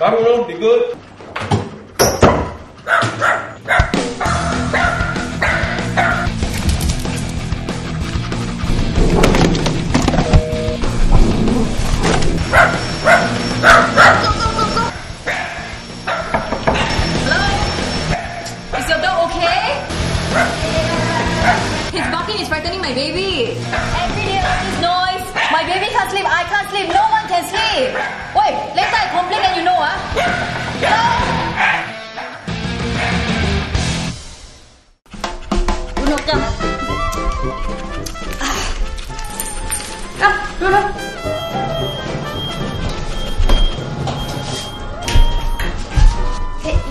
Bye, Bruno. Be good. Is your dog okay? His barking is frightening my baby. Every day all this noise. My baby can't sleep, I can't sleep, no one can sleep. Wait, later I complain and you know, Bruno, come. Come, Bruno.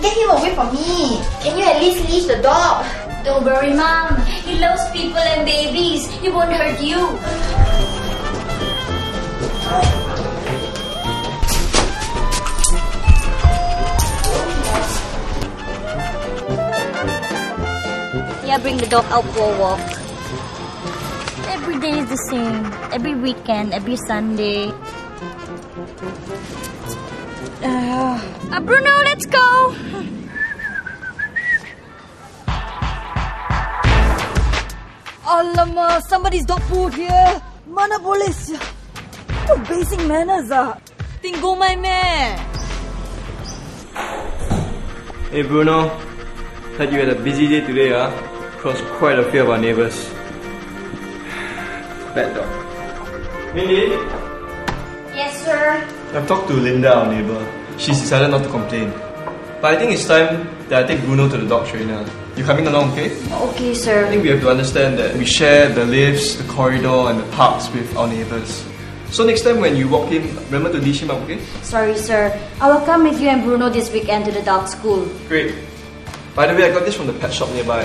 Get him away from me. Can you at least leash the dog? Don't worry, Mom. He loves people and babies. He won't hurt you. Yeah, bring the dog out for a walk. Every day is the same. Every weekend, every Sunday. Bruno, let's go! Alamak, somebody's dog food here. Mana boleh sia. Itu basic manners ah. Tinggal my man. Hey, Bruno. Heard you had a busy day today, Crossed quite a few of our neighbours. Bad dog. Mindy? Yes, sir. I've talked to Linda, our neighbour. She's decided not to complain. But I think it's time that I take Bruno to the dog trainer. You coming along, okay? Okay, sir. I think we have to understand that we share the lifts, the corridor and the parks with our neighbours. So next time when you walk in, remember to leash him up, okay? Sorry, sir. I will come with you and Bruno this weekend to the dog school. Great. By the way, I got this from the pet shop nearby.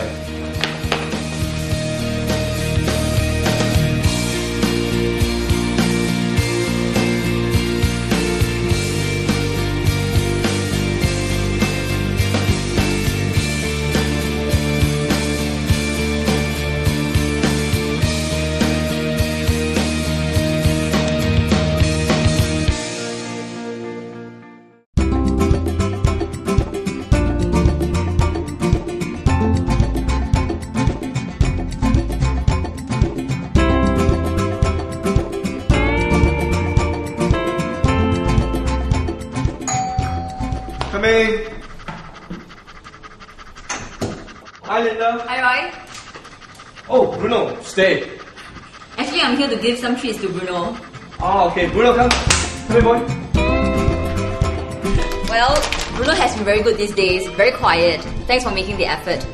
Coming. Hi, Linda. Hi, Roy. Oh, Bruno, stay. Actually, I'm here to give some treats to Bruno. Oh, okay. Bruno, come. Come here, boy. Well, Bruno has been very good these days, very quiet. Thanks for making the effort.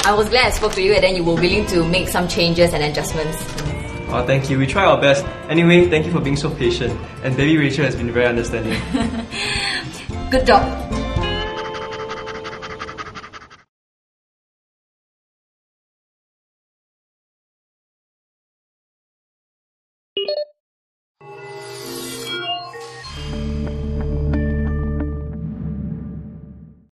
I was glad I spoke to you and then you were willing to make some changes and adjustments. Oh, thank you. We try our best. Anyway, thank you for being so patient. And baby Rachel has been very understanding. Good job.